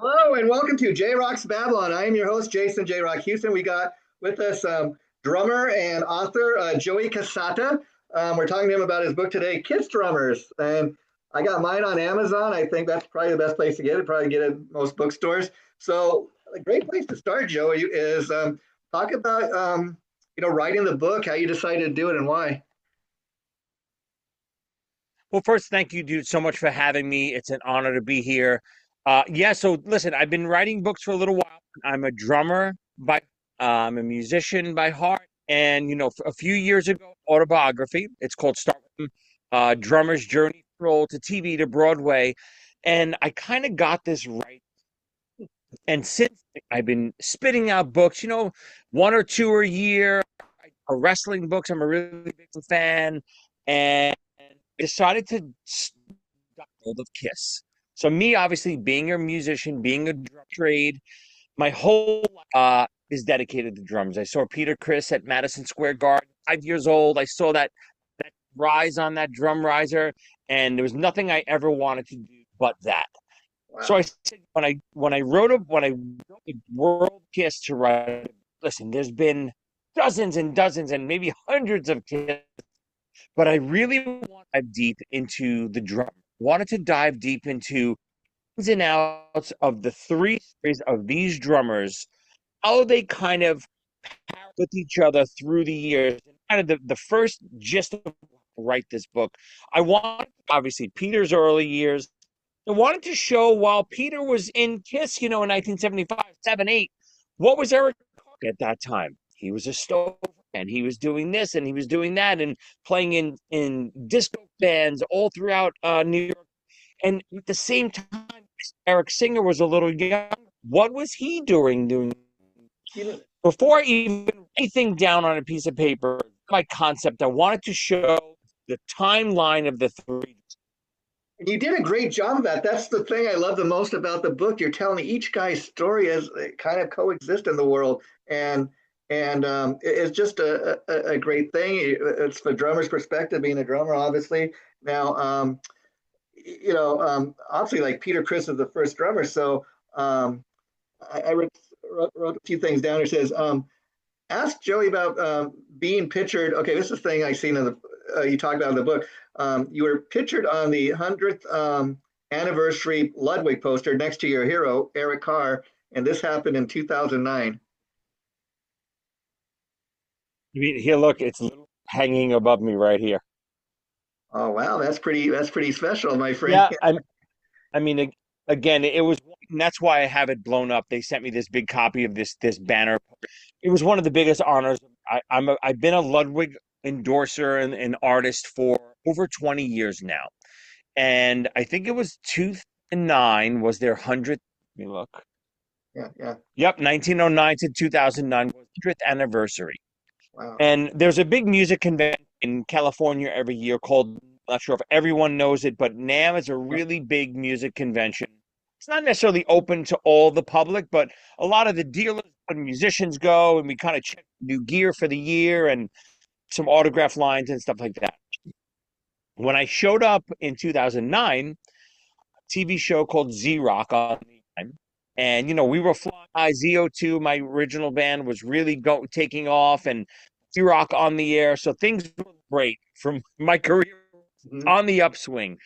Hello and welcome to JRock's Babylon. I am your host, Jason JRock Houston. We got with us drummer and author Joey Cassata. We're talking to him about his book today, Kids Drummers. And I got mine on Amazon. I think that's probably the best place to get it. Probably get it in most bookstores. So a great place to start, Joey, is talk about writing the book, how you decided to do it, and why. Well, first, thank you, dude, so much for having me. It's an honor to be here. Yeah, so listen, I've been writing books for a little while. I'm a drummer I'm a musician by heart, and a few years ago, autobiography. It's called Start With Drummer's Journey Roll to TV to Broadway, and I kind of got this right. And since I've been spitting out books, one or two a year, wrestling books. I'm a really big fan, and decided to get hold of Kiss. So me, obviously, being a musician, being a drum trade, my whole is dedicated to drums. I saw Peter Criss at Madison Square Garden, 5 years old. I saw that rise on that drum riser, and there was nothing I ever wanted to do but that. So I Wow. said when I wrote the World Kiss to write. Listen, there's been dozens and dozens and maybe hundreds of Kiss, but I really want to dive deep into the drum. Wanted to dive deep into ins and outs of the three series of these drummers, how they kind of pair with each other through the years. And kind of the first gist of write this book. I wanted, obviously, Peter's early years. I wanted to show while Peter was in Kiss, in 1975, 7, 8, what was Eric at that time? He was a stove and he was doing this and he was doing that and playing in disco bands all throughout New York. And at the same time, Eric Singer was a little young. What was he doing You know, before I even write anything down on a piece of paper? My concept, I wanted to show the timeline of the three. you did a great job of that. That's the thing I love the most about the book. You're telling each guy's story as they kind of coexist in the world, and it's just a great thing. It's the drummer's perspective, being a drummer, obviously. Now, obviously, like Peter Criss is the first drummer, so I wrote a few things down. It says, ask Joey about being pictured. Okay, this is the thing I seen in the you talked about in the book. You were pictured on the 100th anniversary Ludwig poster next to your hero Eric Carr, and this happened in 2009. I mean, here, look, it's hanging above me right here. Oh wow, that's pretty special, my friend. Yeah, I mean, again, it was, and that's why I have it blown up. They sent me this big copy of this banner. It was one of the biggest honors. I've been a Ludwig endorser and artist for over 20 years now, and I think it was 2009 was their 100th. Let me look. Yeah, yeah. Yep, 1909 to 2009 was 100th anniversary. Wow. And there's a big music convention in California every year called, I'm not sure if everyone knows it, but NAMM is a really big music convention. It's not necessarily open to all the public, but a lot of the dealers and musicians go and we kind of check new gear for the year and some autograph lines and stuff like that. When I showed up in 2009, a TV show called JRock on the time, and we were flying high. ZO2, my original band, was really taking off, and JRock on the air. So things were great from my career Mhm. on the upswing.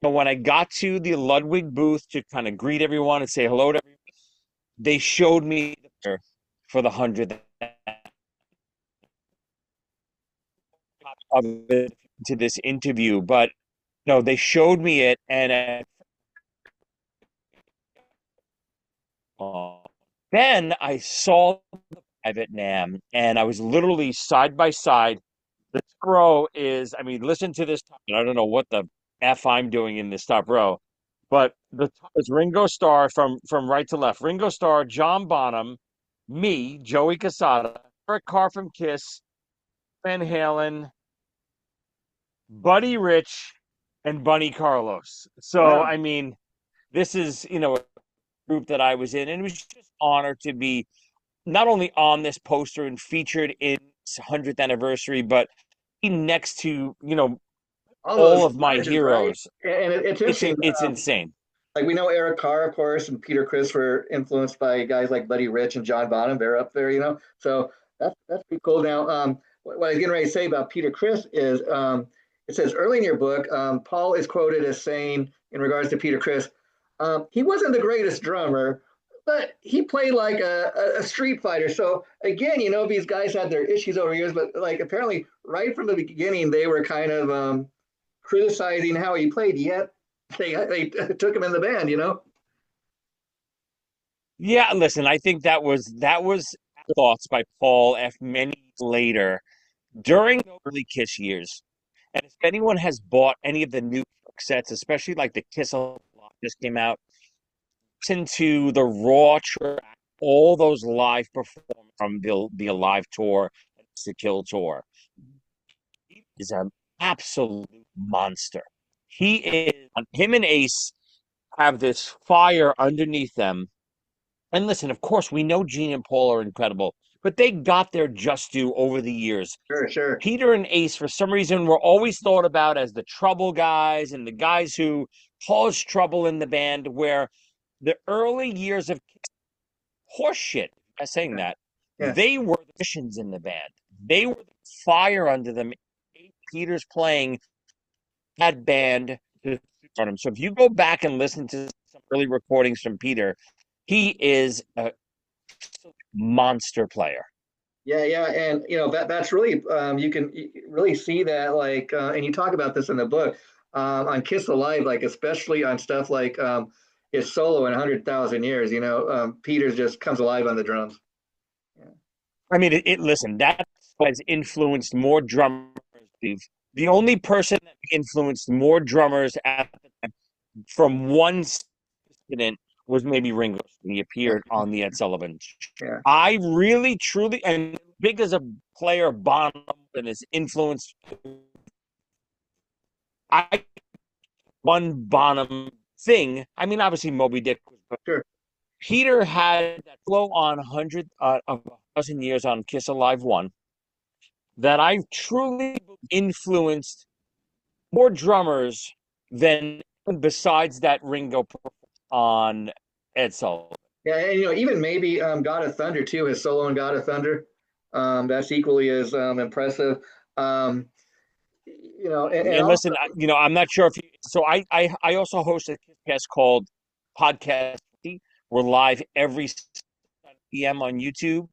But when I got to the Ludwig booth to kind of greet everyone and say hello to everyone, they showed me the picture for the 100th of it to this interview. But no, they showed me it, and then I saw the private NAM, and I was literally side by side. The top row is, I mean, listen to this. I don't know what the F I'm doing in this top row, but the top is Ringo Starr from right to left. Ringo Starr, John Bonham, me, Joey Cassata, Eric Carr from Kiss, Van Halen, Buddy Rich, and Bunny Carlos. So, Wow. I mean, this is, a group that I was in, and it was just an honor to be not only on this poster and featured in its 100th anniversary, but next to All all those of my legends, right? heroes. And it's It's interesting. it's insane. like we know Eric Carr, of course, and Peter Criss were influenced by guys like Buddy Rich and John Bonham. They're up there, you know. So that's pretty cool. Now, what I was getting ready to say about Peter Criss is it says early in your book, Paul is quoted as saying in regards to Peter Criss, he wasn't the greatest drummer, but he played like a street fighter. So again, you know, these guys had their issues over years, but like apparently right from the beginning, they were kind of criticizing how he played. Yet they took him in the band, you know. Yeah, listen, I think that was thoughts by Paul F. many years later during the early Kiss years. And if anyone has bought any of the new sets, especially like the Kiss Alive just came out, listen to the raw track, all those live performances from the Alive tour, the Kill tour. He is an absolute monster. He is him and Ace have this fire underneath them. And listen, of course, we know Gene and Paul are incredible, but they got their just due over the years. Sure, sure. Peter and Ace, for some reason, were always thought about as the trouble guys and the guys who caused trouble in the band, where the early years of horseshit, by saying Yeah, that, yeah, they were the musicians in the band. They were the fire under them. Peter's playing that band to on him. So if you go back and listen to some early recordings from Peter, he is a monster player. yeah, yeah. And you know that's really you can really see that like, and you talk about this in the book on Kiss Alive, like especially on stuff like his solo in 100,000 Years. You know, Peters just comes alive on the drums. Yeah, I mean, listen, that has influenced more drummers. Steve. The only person that influenced more drummers at the time from one incident was maybe Ringo. He yeah, appeared on the Ed Sullivan. yeah. I really, truly, and big as a player, Bonham and his influence. I one Bonham thing. I mean, obviously Moby Dick, but Sure. Peter had that flow on 1,000 years on Kiss Alive 1 that I truly influenced more drummers than besides that Ringo on Ed Sullivan. Yeah, and you know even maybe God of Thunder too. His solo in God of Thunder, that's equally as impressive. Um, you know, and And also listen, I'm not sure if you. So I also host a podcast called Podcast. We're live every 7 p.m. on YouTube,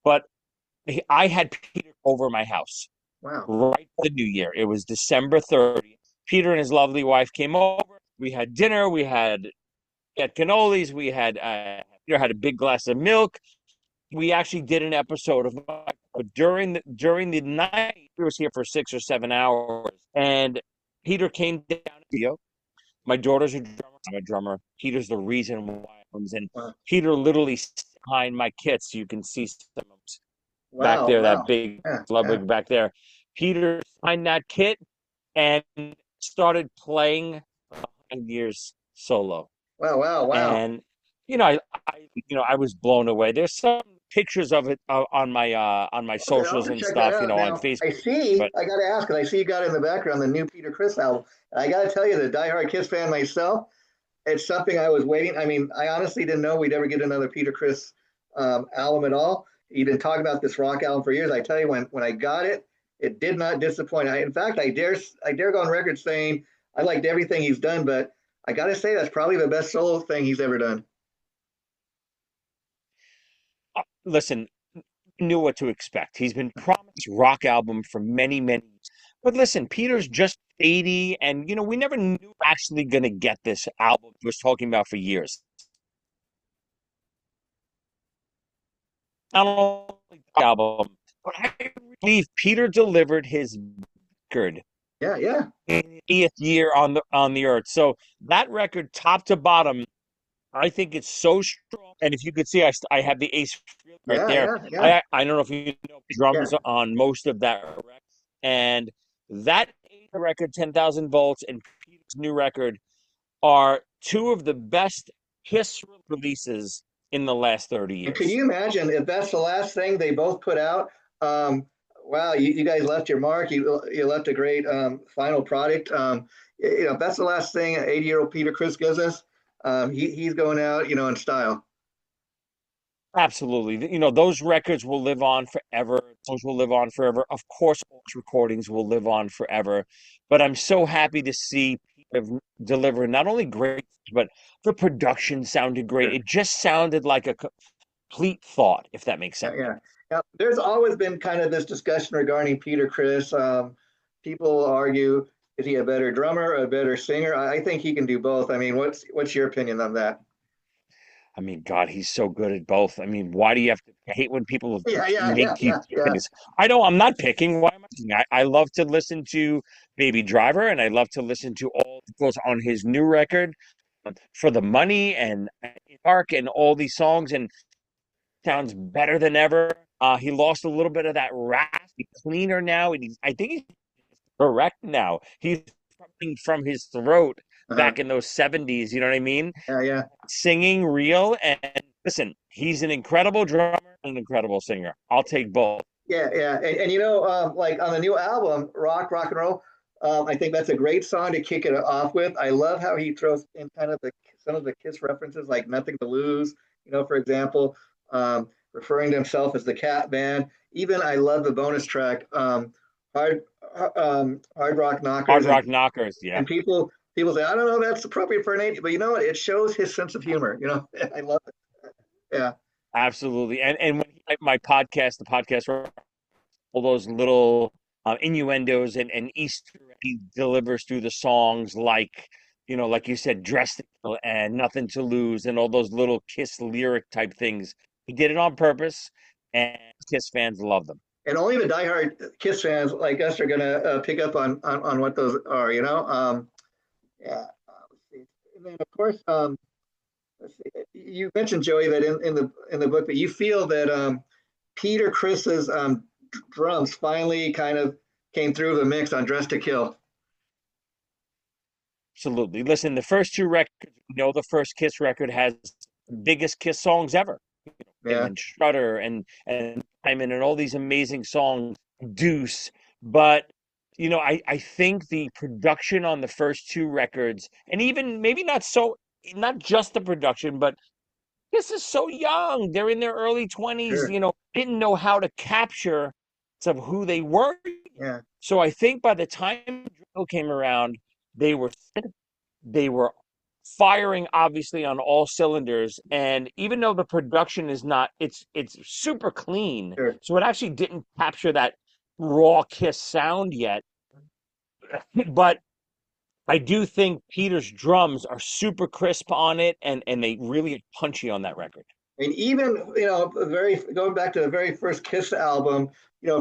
but I had Peter over my house wow, right for the New Year. It was December 30th. Peter and his lovely wife came over. We had dinner. We had cannolis. Peter had a big glass of milk. We actually did an episode of, but during the night, he was here for 6 or 7 hours, and Peter came down to studio. My daughter's a drummer. I'm a drummer. Peter's the reason why it comes in. wow, Peter literally sits behind my kits. So you can see some back wow, there, that wow. big Yeah, yeah. Ludwig back there. Peter signed that kit and started playing 100 Years solo. Wow, wow, wow. And I was blown away. There's some pictures of it on my Okay, I'll socials have to and check that stuff, out. on Now, Facebook. I see, But I got to ask, because I see you got in the background the new Peter Criss album. And I got to tell you, the diehard Kiss fan myself, it's something I was waiting. I mean, I honestly didn't know we'd ever get another Peter Criss album at all. You've been talking about this rock album for years. I tell you, when I got it, it did not disappoint. In fact, I dare go on record saying I liked everything he's done, but I got to say that's probably the best solo thing he's ever done. listen, knew what to expect. He's been promised rock album for many, many years. But listen, Peter's just 80, and we never knew actually gonna get this album he was talking about for years. Not only the album, but I believe Peter delivered his record Yeah, yeah, in the 80th year on the earth. So that record, top to bottom, I think it's so strong. And if you could see, I have the Ace Frehley right yeah, there. yeah, yeah, I don't know if you know yeah. drums on most of that record. And that record, 10,000 volts, and Peter's new record are two of the best Kiss releases in the last 30 And could years. you imagine if that's the last thing they both put out? Um, wow, you guys left your mark. You left a great final product. You know, if that's the last thing an 80-year-old Peter Criss gives us, he's going out, in style. Absolutely. Those records will live on forever. Those will live on forever. Of course, those recordings will live on forever. But I'm so happy to see people deliver not only great, but the production sounded great. Sure. It just sounded like a complete thought, if that makes Yeah, sense. yeah. Now, there's always been kind of this discussion regarding Peter Criss. People argue, is he a better drummer, a better singer? I think he can do both. I mean, what's your opinion on that? I mean, God, he's so good at both. I mean, why do you have to I hate when people Yeah, yeah, yeah, make you yeah, do yeah. things? I know I'm not picking. Why am I picking? I love to listen to Baby Driver and I love to listen to all that goes on his new record for the money and Park and all these songs and sounds better than ever. He lost a little bit of that rasp. He's cleaner now. And I think he's correct now. He's coming from his throat Uh-huh. back in those 70s. You know what I mean? Yeah, yeah. Singing real. And listen, he's an incredible drummer and an incredible singer. I'll take both. Yeah, yeah, and like on the new album, Rock and Roll, I think that's a great song to kick it off with. I love how he throws in kind of some of the Kiss references, like "Nothing to Lose," for example, referring to himself as the Cat Band. Even I love the bonus track, "Hard Hard Rock Hard Knockers," and Rock Knockers. Yeah, people say, "I don't know, that's appropriate for an 80," but you know what? It shows his sense of humor. I love it. Yeah, absolutely. And when my podcast, the podcast all those little innuendos and Easter he delivers through the songs, like like you said, "Dressed to Kill" and "Nothing to Lose" and all those little Kiss lyric type things. He did it on purpose, and Kiss fans love them. and only the diehard Kiss fans like us are gonna pick up on what those are. Yeah. Let's see. And then of course, let's see. You mentioned Joey that in the book that you feel that Peter Chris's drums finally kind of came through the mix on "Dress to Kill." Absolutely. Listen, the first two records, the first Kiss record has the biggest Kiss songs ever. Him Yeah, and Strutter and Hyman and all these amazing songs, Deuce. But I think the production on the first two records, and even maybe not just the production, but this is so young. They're in their early 20s, sure. didn't know how to capture some of who they were. Yeah, So I think by the time Drill came around, they were they were firing obviously on all cylinders. And even though the production is not, it's super clean. sure. So it actually didn't capture that raw Kiss sound yet. But I do think Peter's drums are super crisp on it and they really are punchy on that record. And even very going back to the very first Kiss album,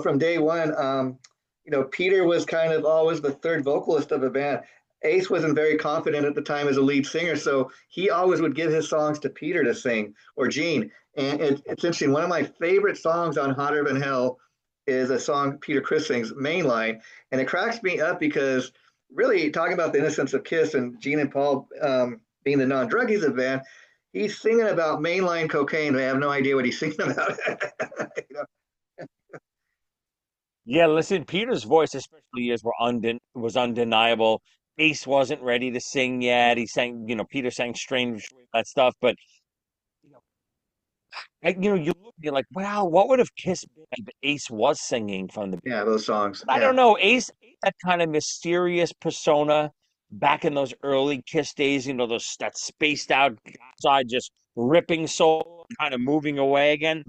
from day one, Peter was kind of always the third vocalist of the band. Ace wasn't very confident at the time as a lead singer, so he always would give his songs to Peter to sing or Gene. And it's interesting. One of my favorite songs on Hotter Than Hell is a song Peter Criss sings, Mainline, and it cracks me up because really talking about the innocence of Kiss and Gene and Paul being the non-druggies of the band, he's singing about mainline cocaine. I have no idea what he's singing about. you know? Yeah, listen, Peter's voice, especially years was undeniable. Ace wasn't ready to sing yet. He sang, Peter sang strange that stuff, but you know, you look, you're like, wow, what would have Kiss been if Ace was singing from the Yeah, those songs. I Yeah, don't know. Ace that kind of mysterious persona back in those early Kiss days, those that spaced out side just ripping soul, kind of moving away again.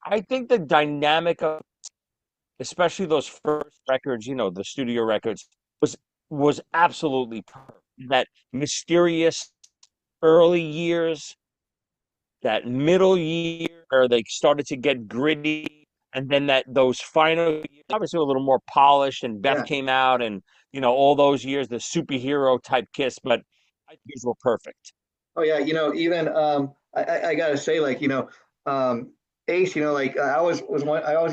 I think the dynamic of especially those first records, the studio records, was was absolutely perfect. That mysterious early years, that middle year where they started to get gritty, and then that those final years, obviously a little more polished, and Beth yeah. came out, and all those years, the superhero type Kiss, but I think these were perfect. Oh yeah. Even I gotta say, like, Ace. Like I always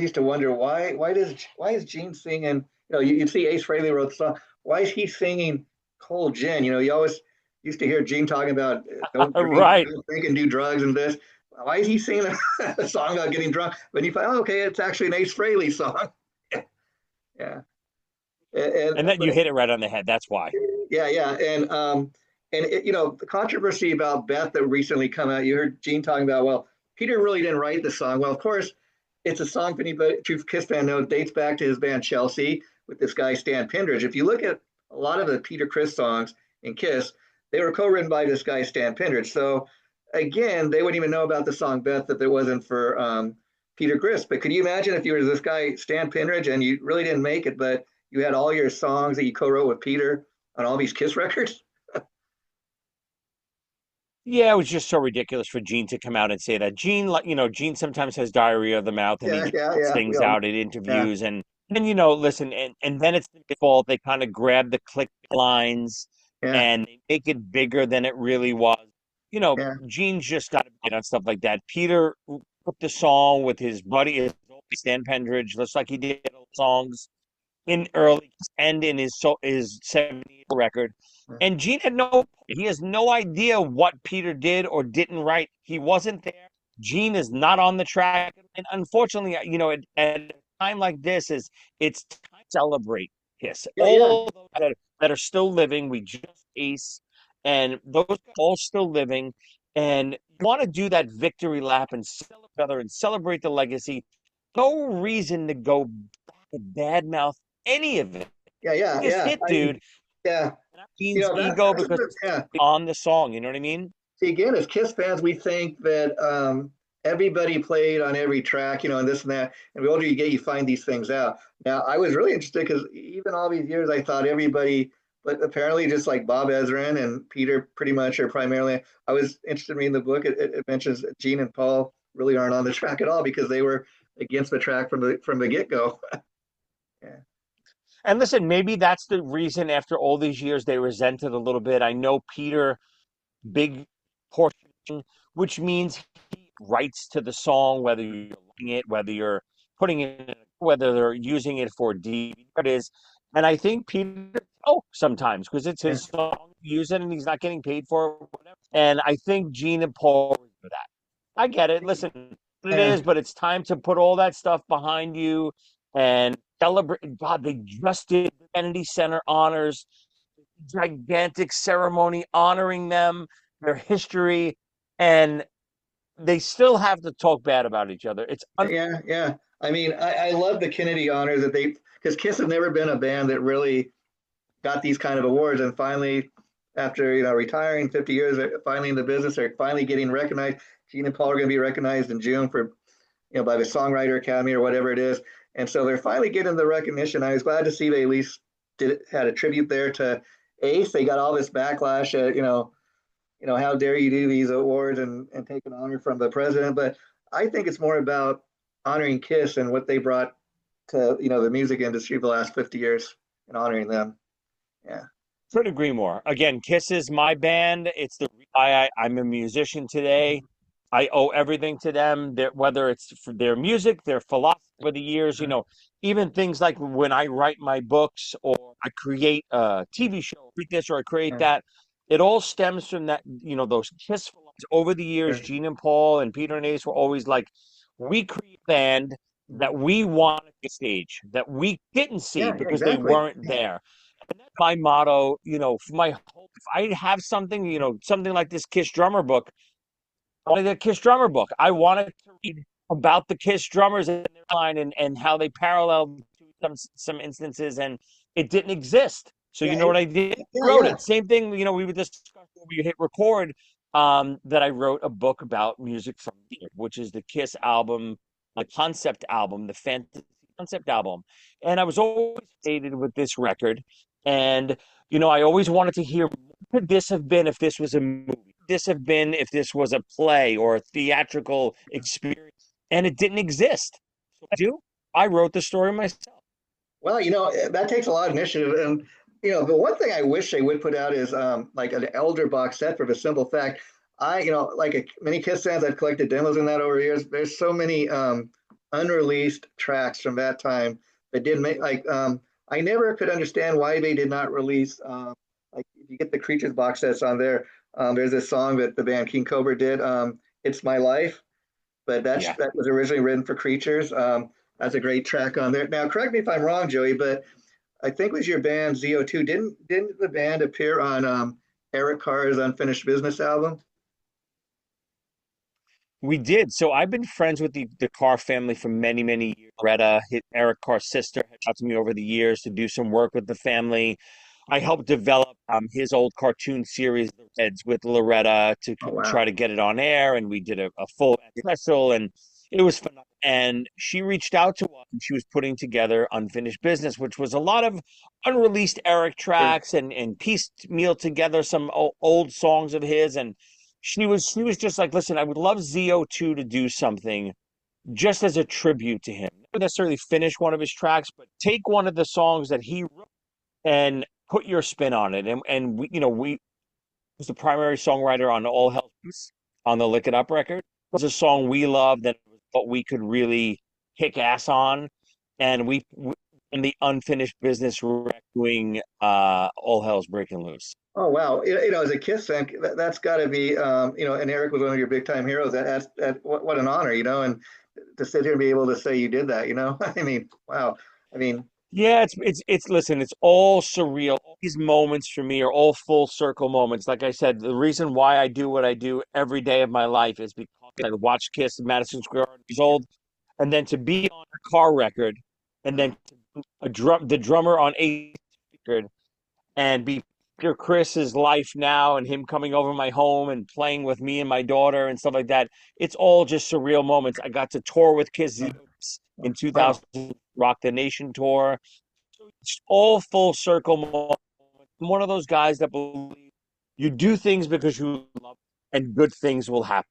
used to wonder why is Gene singing? You see Ace Frehley wrote the song. Why is he singing Cold Gin? You always used to hear Gene talking about Right. don't drink and do drugs and this. Why is he singing a song about getting drunk? But you find, oh, okay, it's actually an Ace Frehley song. Yeah, And that you hit it right on the head. That's why. yeah, yeah, and And the controversy about Beth that recently come out, you heard Gene talking about, well, Peter really didn't write the song. Well, of course, it's a song, if anybody, true Kiss fan knows, dates back to his band Chelsea with this guy, Stan Pendridge. If you look at a lot of the Peter Criss songs in Kiss, they were co-written by this guy, Stan Pendridge. So again, they wouldn't even know about the song Beth if it wasn't for Peter Criss. But could you imagine if you were this guy, Stan Pendridge, and you really didn't make it, but you had all your songs that you co-wrote with Peter on all these Kiss records? Yeah, it was just so ridiculous for Gene to come out and say that. Gene, like, Gene sometimes has diarrhea of the mouth and he Yeah, just yeah, puts yeah. things out in Yeah, interviews and listen, and then it's their fault. They kind of grab the click lines yeah, and they make it bigger than it really was. yeah, Gene's just got to be on stuff like that. Peter put the song with his buddy, Stan Pendridge, just like he did songs in early and in his 70 record. And Gene had he has no idea what Peter did or didn't write. He wasn't there. Gene is not on the track. And unfortunately, at a time like this, it's time to celebrate Kiss. yeah, yeah, All those that are still living, we just ace, and those are all still living. And you want to do that victory lap and celebrate the legacy. No reason to go back and badmouth any of it. yeah, yeah, Biggest yeah. hit, I mean, dude. yeah, Gene's ego that's because what, yeah. it's on the song. You know what I mean? See, again, as Kiss fans, we think that everybody played on every track, and this and that. And the older you get, you find these things out. Now, I was really interested because even all these years, I thought everybody, but apparently, just like Bob Ezrin and Peter, pretty much are primarily. I was interested in reading the book. It mentions that Gene and Paul really aren't on the track at all because they were against the track from the get go. Yeah, And listen, maybe that's the reason after all these years they resent it a little bit. I know Peter, big portion, which means he writes to the song, whether you're liking it, whether you're putting it, whether they're using it for DVD, it is. And I think Peter, sometimes because it's yeah, his song, use it, and he's not getting paid for it, whatever. And I think Gene and Paul do that. I get it. Listen, it yeah, is, but it's time to put all that stuff behind you and celebrate. God, they just did the Kennedy Center honors, gigantic ceremony honoring them, their history, and they still have to talk bad about each other. yeah, yeah. I mean, I love the Kennedy honors that because Kiss have never been a band that really got these kind of awards, and finally, after retiring 50 years, they're finally in the business. They're finally getting recognized. Gene and Paul are going to be recognized in June for by the Songwriter Academy or whatever it is, and so they're finally getting the recognition. I was glad to see they at least had a tribute there to Ace. They got all this backlash at how dare you do these awards and take an honor from the president, but I think it's more about honoring Kiss and what they brought to the music industry the last 50 years and honoring them. Yeah. Couldn't agree more. Again, Kiss is my band. It's the why I'm a musician today. I owe everything to them. Whether it's for their music, their philosophy over the years, even things like when I write my books or I create a TV show, create this or I create Yeah. that, it all stems from that, those Kiss philosophies. Over the years, Sure. Gene and Paul and Peter and Ace were always like, we create a band that we wanted to stage, that we didn't see Yeah, yeah, because they exactly. weren't there. And that's my motto, for my hope. If I have something, something like this Kiss drummer book, I wanted a Kiss drummer book. I wanted to read about the Kiss drummers and their line and how they paralleled to some instances, and it didn't exist. So Yeah, you know what I did? yeah, Wrote yeah. it. Same thing. We would discuss when we hit record. That I wrote a book about music from here, which is the Kiss album, the concept album, the fantasy concept album, and I was always fascinated with this record, and I always wanted to hear what could this have been if this was a movie this have been if this was a play or a theatrical experience? And it didn't exist. So I wrote the story myself. Well, that takes a lot of initiative. And, the one thing I wish they would put out is like an elder box set for the simple fact. Many Kiss fans, I've collected demos in that over years. There's so many unreleased tracks from that time that didn't make, I never could understand why they did not release, like, if you get the Creatures box sets on there, there's this song that the band King Cobra did, It's My Life, but Yeah. that was originally written for Creatures. That's a great track on there. Now, correct me if I'm wrong, Joey, but I think it was your band ZO2. Didn't the band appear on Eric Carr's Unfinished Business album? We did. So I've been friends with the Carr family for many, many years. Greta, Eric Carr's sister, had out to me over the years to do some work with the family. I helped develop his old cartoon series, The Reds, with Loretta to Oh try wow. to get it on air, and we did a full special, and it was fun. And she reached out to us, and she was putting together Unfinished Business, which was a lot of unreleased Eric Sure. tracks and piecemeal together some old songs of his. And she was just like, listen, I would love ZO2 to do something just as a tribute to him. Not necessarily finish one of his tracks, but take one of the songs that he wrote and put your spin on it. And we was the primary songwriter on All Hell's Peace on the Lick It Up record. It was a song we loved that what we could really kick ass on. And we in the Unfinished Business doing All Hell's Breaking Loose. Oh wow. As a Kiss fan, that's got to be, and Eric was one of your big time heroes. What an honor, and to sit here and be able to say you did that. I mean, wow. I mean, Yeah, it's listen, it's all surreal. All these moments for me are all full circle moments. Like I said, the reason why I do what I do every day of my life is because I watched Kiss in Madison Square Garden years old, and then to be on a car record, and then the drummer on a record, and be Peter Chris's life now, and him coming over my home and playing with me and my daughter and stuff like that. It's all just surreal moments. I got to tour with Kiss in wow. 2000, Rock the Nation tour. It's all full circle moments. I'm one of those guys that believe you do things because you love and good things will happen.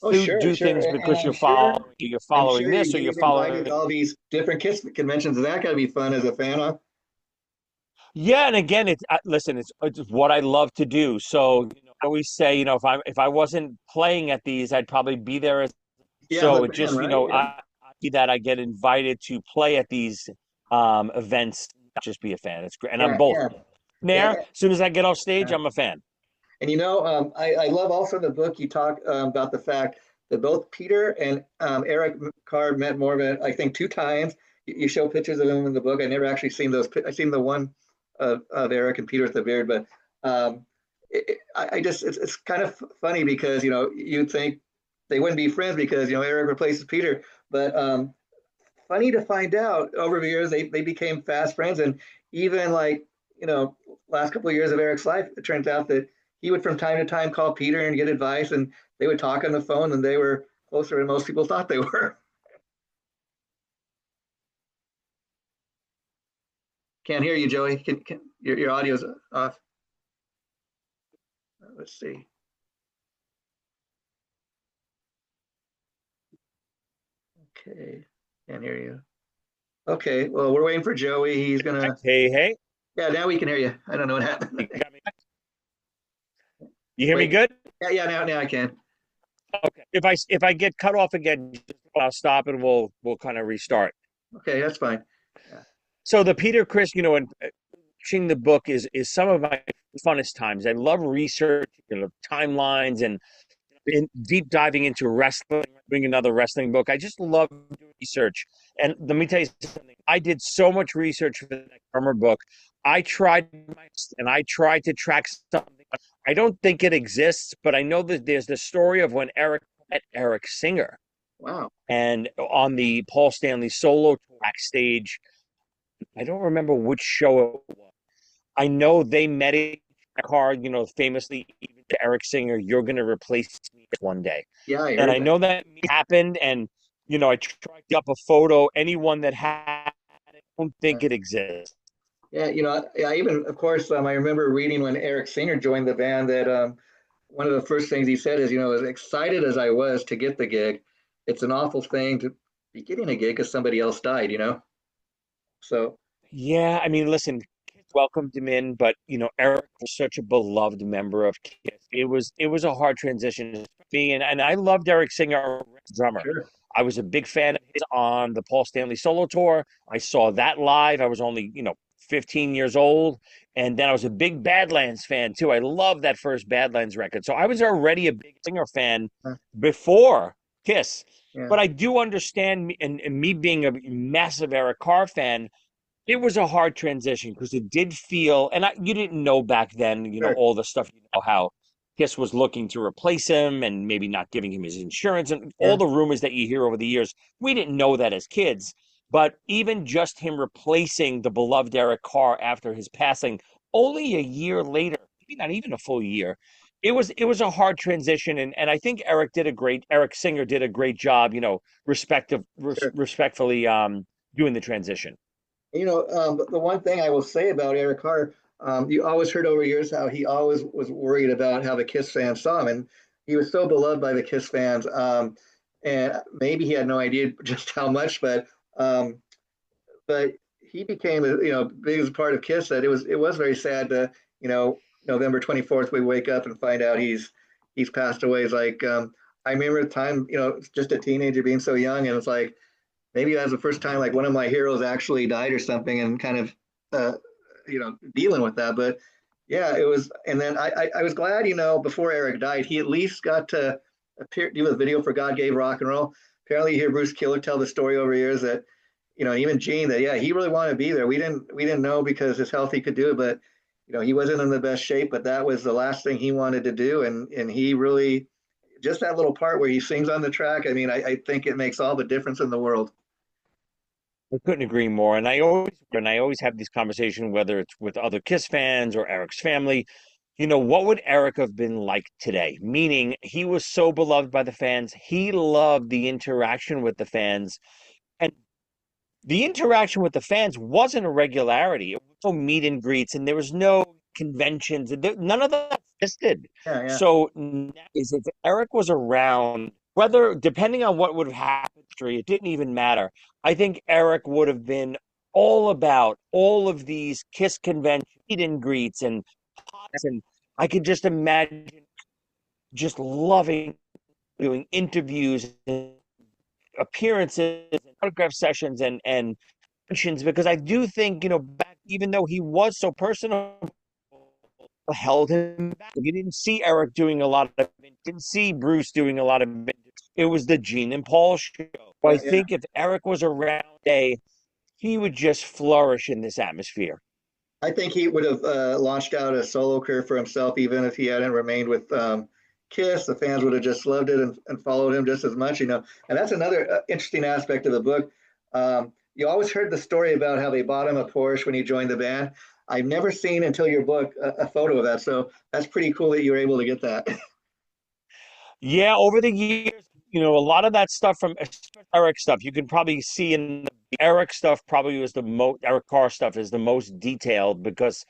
Oh, Do sure. things And because you're I'm following sure this you're or you're getting invited to following. all these different Kiss conventions. And that got to be fun as a fan, huh? Yeah, and again, it's listen, it's what I love to do. So I always say, if I wasn't playing at these, I'd probably be there. Yeah, as a So it fan, just, right? Yeah. I see that I get invited to play at these events, not just be a fan. It's great, and I'm Yeah. both. Yeah. Yeah. There, as soon as I get off stage, Yeah. I'm a fan. And I love also the book you talk about the fact that both Peter and Eric Carr met more than I think two times. You show pictures of them in the book. I never actually seen those. I seen the one of Eric and Peter with the beard, but I just it's kind of funny because you'd think they wouldn't be friends because Eric replaces Peter, but funny to find out over the years they became fast friends, and even like you know last couple of years of Eric's life, it turns out that he would from time to time call Peter and get advice, and they would talk on the phone, and they were closer than most people thought they were. Can't hear you, Joey. Your audio's off. Let's see. Okay, can't hear you. Okay, well we're waiting for Joey. He's gonna. Hey, hey, Yeah, now we can hear you. I don't know what you happened. got me. You hear me Wait. good? Yeah, now I can. Okay. If I get cut off again, I'll stop and we'll kind of restart. Okay, that's fine. Yeah, So the Peter Chris, and reading the book is some of my funnest times. I love research, timelines, and deep diving into wrestling, doing another wrestling book. I just love doing research. And let me tell you something. I did so much research for that drummer book. I tried and I tried to track something. I don't think it exists, but I know that there's the story of when Eric met Eric Singer wow. and on the Paul Stanley solo backstage. I don't remember which show it was. I know they met in a car, famously even to Eric Singer, you're going to replace me one day. Yeah, I And heard I that. know that happened. And, I tracked up a photo. Anyone that had it, I don't Yeah. think it exists. Yeah, I even, of course, I remember reading when Eric Singer joined the band that one of the first things he said is, as excited as I was to get the gig, it's an awful thing to be getting a gig because somebody else died. So, Yeah, I mean, listen, Kiss welcomed him in, but Eric was such a beloved member of Kiss. It was a hard transition for me, and I loved Eric Singer, drummer. sure. I was a big fan of his on the Paul Stanley solo tour. I saw that live. I was only 15 years old, and then I was a big Badlands fan too. I loved that first Badlands record, so I was already a big Singer fan before Kiss. Yeah. But I do understand, and me being a massive Eric Carr fan. It was a hard transition because it did feel, and you didn't know back then, Sure, all the stuff, how Kiss was looking to replace him and maybe not giving him his insurance and all yeah, the rumors that you hear over the years. We didn't know that as kids, but even just him replacing the beloved Eric Carr after his passing, only a year later, maybe not even a full year, it was a hard transition, and I think Eric Singer did a great job, sure. respectfully doing the transition. The one thing I will say about Eric Carr, you always heard over years how he always was worried about how the Kiss fans saw him, and he was so beloved by the Kiss fans. And maybe he had no idea just how much, but he became biggest part of Kiss that it was very sad to November 24th we wake up and find out he's passed away. It's like I remember the time just a teenager being so young, and it's like maybe that was the first time like one of my heroes actually died or something, and kind of dealing with that. But yeah, it was. And then I was glad before Eric died, he at least got to appear do a video for God Gave Rock and Roll. Apparently, you hear Bruce Killer tell the story over years that even Gene, that yeah, he really wanted to be there. We didn't know because his health he could do it, but he wasn't in the best shape. But that was the last thing he wanted to do, and he really just that little part where he sings on the track. I mean, I think it makes all the difference in the world. I couldn't agree more. And I always have these conversations, whether it's with other Kiss fans or Eric's family. What would Eric have been like today? Meaning he was so beloved by the fans. He loved the interaction with the fans. And the interaction with the fans wasn't a regularity. It was no meet and greets, and there was no conventions. None of that existed. Yeah, yeah. So is if Eric was around, whether depending on what would have happened, it didn't even matter. I think Eric would have been all about all of these Kiss conventions, meet and greets, and pots, and I could just imagine just loving doing interviews and appearances and autograph sessions and because I do think, back, even though he was so personal, held him back. You didn't see Eric doing a lot of it. Didn't see Bruce doing a lot of it. It was the Gene and Paul show. I Yeah, yeah. think if Eric was around today, he would just flourish in this atmosphere. I think he would have launched out a solo career for himself, even if he hadn't remained with Kiss. The fans would have just loved it and followed him just as much. And that's another interesting aspect of the book. You always heard the story about how they bought him a Porsche when he joined the band. I've never seen until your book a photo of that. So that's pretty cool that you were able to get that. Yeah, over the years, a lot of that stuff from Eric stuff, you can probably see in the Eric stuff probably was the most Eric Carr stuff is the most detailed because,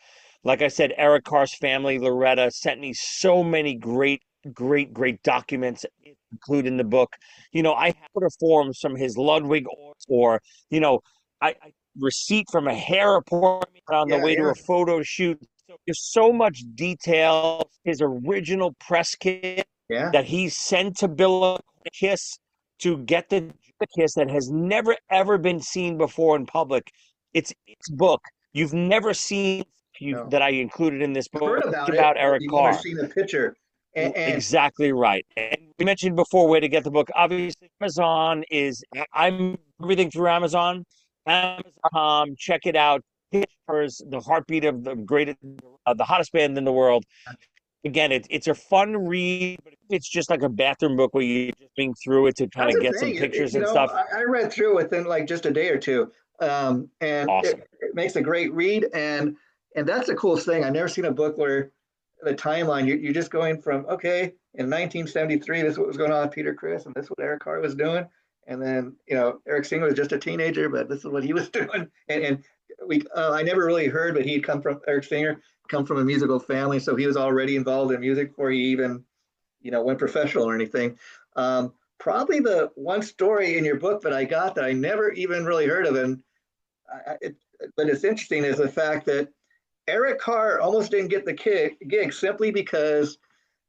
like I said, Eric Carr's family, Loretta, sent me so many great, great, great documents included in the book. I have order forms from his Ludwig or, you know, I receipt from a hair appointment on the Yeah, way to yeah, a photo shoot. So there's so much detail. His original press kit yeah. that he sent to Bill Kiss to get the Kiss that has never ever been seen before in public. It's book. You've never seen No. that I included in this I've heard book about it, about but Eric you've never Carr. seen a picture. And Exactly right. And we mentioned before where to get the book. Obviously, Amazon is I'm everything through Amazon. Amazon.com. Check it out. Pictures, the heartbeat of the greatest, the hottest band in the world. Again, it's a fun read, but it's just like a bathroom book where you're just being through it to kind that's of the get some thing. pictures and stuff. I read through within like just a day or two, and Awesome. it makes a great read. And that's the coolest thing. I've never seen a book where the timeline you're just going from okay in 1973 this is what was going on with Peter Criss and this is what Eric Carr was doing, and then Eric Singer was just a teenager, but this is what he was doing. And we I never really heard, but he'd come from Eric Singer come from a musical family, so he was already involved in music before he even went professional or anything. Probably the one story in your book that I got that I never even really heard of, and but it's interesting, is the fact that Eric Carr almost didn't get the gig simply because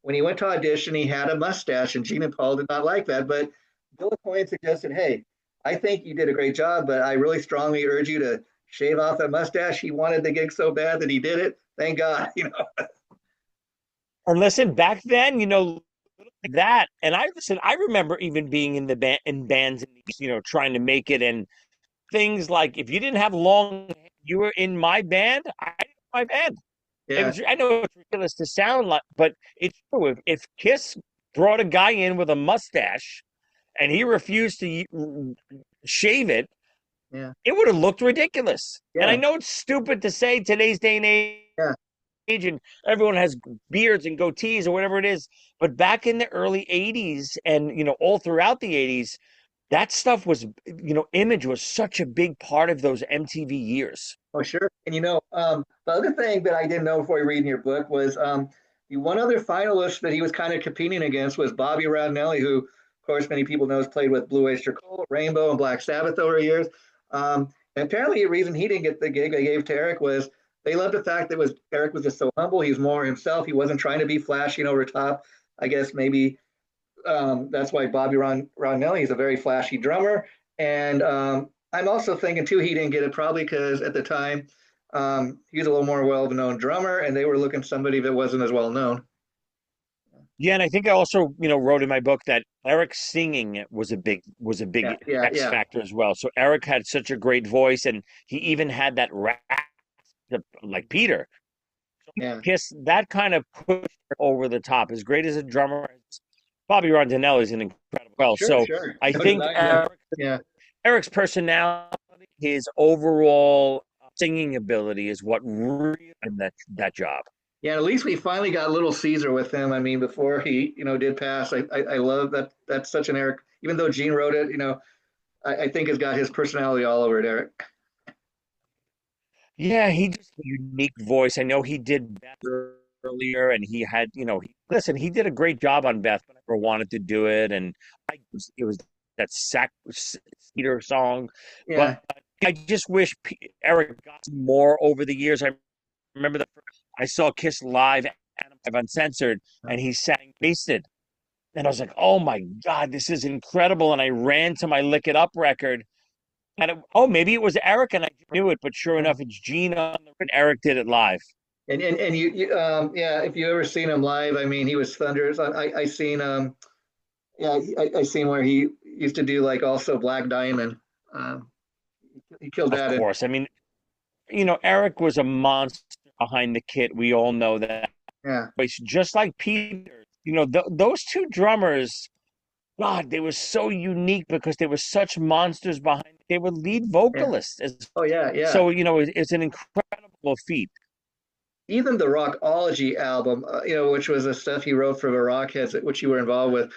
when he went to audition, he had a mustache, and Gene and Paul did not like that. But Bill Coyne suggested, "Hey, I think you did a great job, but I really strongly urge you to shave off that mustache." He wanted the gig so bad that he did it. Thank God. And listen, back then, that, and I remember even being in the band in bands, trying to make it, and things like if you didn't have long, you were in my band, I my band. It Yeah, was, I know it's ridiculous to sound like, but it's true. If Kiss brought a guy in with a mustache and he refused to shave it, yeah, it would have looked ridiculous. And I yeah, know it's stupid to say today's day and yeah. age, and everyone has beards and goatees or whatever it is. But back in the early 80s and, all throughout the 80s, that stuff was, image was such a big part of those MTV years. Oh, sure. And the other thing that I didn't know before reading your book was the one other finalist that he was kind of competing against was Bobby Rodnelli, who, of course, many people know has played with Blue Oyster Cult, Rainbow, and Black Sabbath over the years. And apparently, the reason he didn't get the gig they gave to Eric was they loved the fact that was Eric was just so humble. He was more himself. He wasn't trying to be flashy and over top. I guess maybe that's why Rodnelli is a very flashy drummer. And I'm also thinking too he didn't get it probably because at the time he was a little more well-known drummer, and they were looking for somebody that wasn't as well known. Yeah, and I think I also, wrote in my book that Eric singing was a Yeah, big yeah, X yeah, factor as well. So Eric had such a great voice, and he even had that rap like Peter. yeah. Kiss that kind of pushed over the top. As great as a drummer, Bobby Rondinelli is an incredible. Well, Sure, so sure. I No think denying that. Yeah, Eric's personality, his overall singing ability, is what really made that job. yeah. At least we finally got Little Caesar with him. I mean, before he did pass, I love that. That's such an Eric. Even though Gene wrote it, I think has got his personality all over it, Eric. Yeah, he just a unique voice. I know he did Beth earlier, and he had, listen, he did a great job on Beth, but I never wanted to do it, and it was that Cedar song, Yeah, but I just wish Eric got more over the years. I remember I saw Kiss live, uncensored, and he sang "Wasted," and I was like, "Oh my God, this is incredible!" And I ran to my Lick It Up record and maybe it was Eric, and I knew it, but sure yeah. enough, it's Gene on the and Eric did it live. And yeah, if you ever seen him live, I mean, he was thunderous. I seen yeah, I seen where he used to do like also Black Diamond. Um, he killed Of that. In, course. I mean, Eric was a monster behind the kit. We all know that. yeah, But it's just like Peter, those two drummers, God, they were so unique because they were such monsters behind. They were lead yeah. vocalists. Oh yeah, yeah. So, it's an incredible feat. Even the Rockology album, which was the stuff he wrote for the Rockheads, which you were involved with,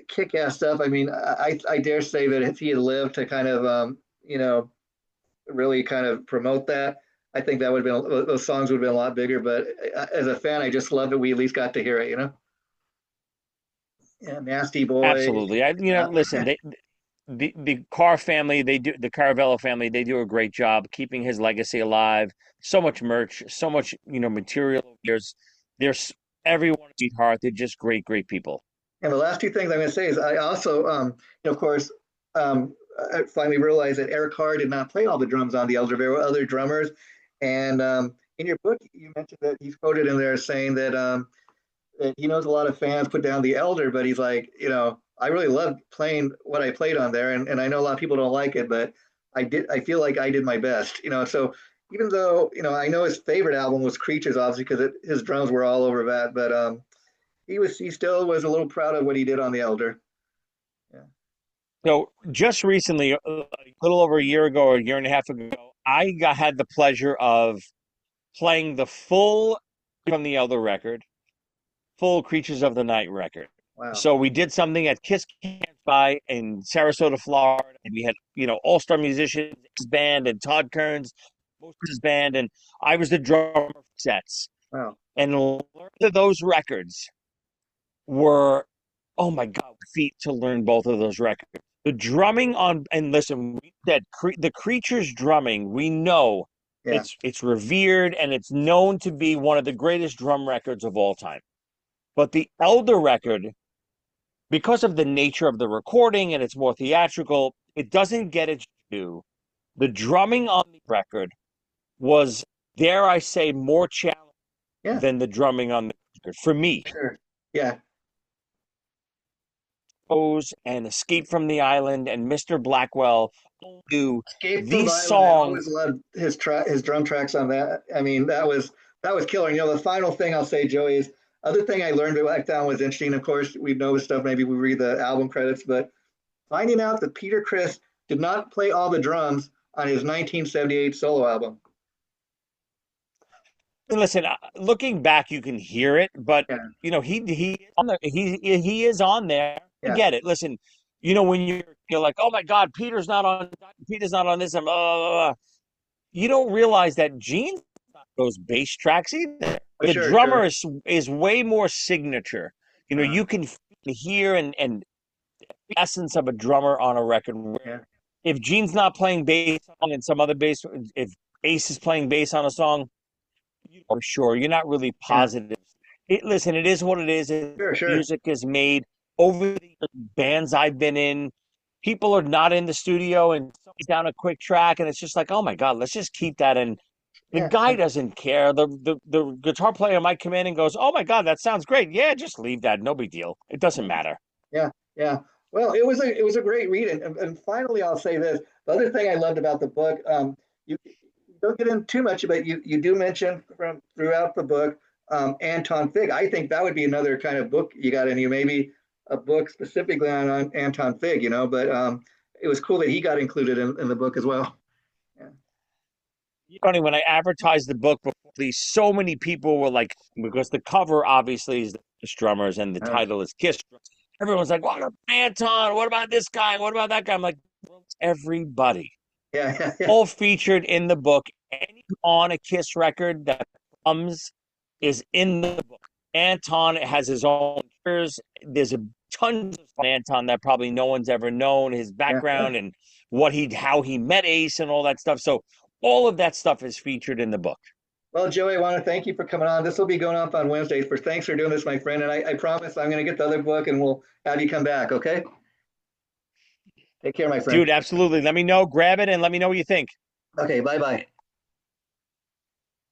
kick-ass stuff. I mean, I dare say that if he had lived to kind of really kind of promote that, I think that would have been those songs would have been a lot bigger. But as a fan, I just love that we at least got to hear it. Yeah, Nasty Boys. Absolutely. Listen, the Carr family, the Caravello family, they do a great job keeping his legacy alive. So much merch, so much, material. There's everyone at Heart. They're just great, great people. And the last two things I'm going to say is I also, of course, I finally realized that Eric Carr did not play all the drums on the Elder. There were other drummers. And in your book, you mentioned that he's quoted in there saying that he knows a lot of fans put down the Elder, but he's like, I really loved playing what I played on there. And I know a lot of people don't like it, but I feel like I did my best. So even though, I know his favorite album was Creatures, obviously, because his drums were all over that. But he still was a little proud of what he did on the Elder. Yeah. So just recently, a little over a year ago or a year and a half ago, had the pleasure of playing the full from the Elder record, full Creatures of the Night record. Wow. So we did something at Kiss Camp by in Sarasota, Florida, and we had all-star musicians, his band, and Todd Kearns, his band, and I was the drummer for sets. Wow. And those records were, oh my God, feat to learn both of those records. The drumming on, and listen, the Creatures drumming, we know Yeah. it's revered and it's known to be one of the greatest drum records of all time. But the Elder record, because of the nature of the recording and it's more theatrical, it doesn't get its due. The drumming on the record was, dare I say, more challenging Yeah. than the drumming on the record for me. Sure. Yeah. Rose and Escape from the Island and Mr. Blackwell do Escape from these Violent. I songs. always loved his drum tracks on that. I mean, that was killer. You know, the final thing I'll say, Joey, is other thing I learned back then was interesting. Of course, we know this stuff. Maybe we read the album credits, but finding out that Peter Criss did not play all the drums on his 1978 solo album. Listen, looking back, you can hear it, but Yeah, he is on there. I yeah, get it. Listen, when you're like, oh my God, Peter's not on this. You don't realize that Gene's not those bass tracks either. for The sure, drummer sure. is way more signature. Uh, You can hear and the essence of a drummer on a record. yeah, If Gene's not playing bass and some other bass, if Ace is playing bass on a song, for sure, you're not really yeah, positive. Listen, it is what it is. sure, sure. Music is made over the bands I've been in. People are not in the studio and somebody's down a quick track, and it's just like, oh my God, let's just keep that. And the Yeah, guy doesn't care. The guitar player might come in and goes, oh my God, that sounds great. Yeah, just leave that. No big deal. It doesn't matter. yeah, yeah. Well, it was a great read, and finally, I'll say this: the other thing I loved about the book, you don't get into too much, but you do mention from throughout the book Anton Fig. I think that would be another kind of book you got in you, maybe a book specifically on Anton Fig, but it was cool that he got included in the book as well. Yeah, Funny when I advertised the book before, so many people were like, because the cover obviously is the Kiss drummers and the uh, title is Kiss. Everyone's like, what about Anton? What about this guy? What about that guy? I'm like, everybody, yeah, yeah, yeah, all featured in the book. Any on a Kiss record that comes is in the book. Anton has his own pictures. There's a tons of Anton that probably no one's ever known, his yeah, yeah. background and how he met Ace and all that stuff. So all of that stuff is featured in the book. Well, Joey, I want to thank you for coming on. This will be going up on Wednesdays. For thanks for doing this, my friend. And I promise I'm going to get the other book and we'll have you come back. Okay. Take care, my friend. Dude, absolutely. Let me know, grab it, and let me know what you think. Okay. Bye bye.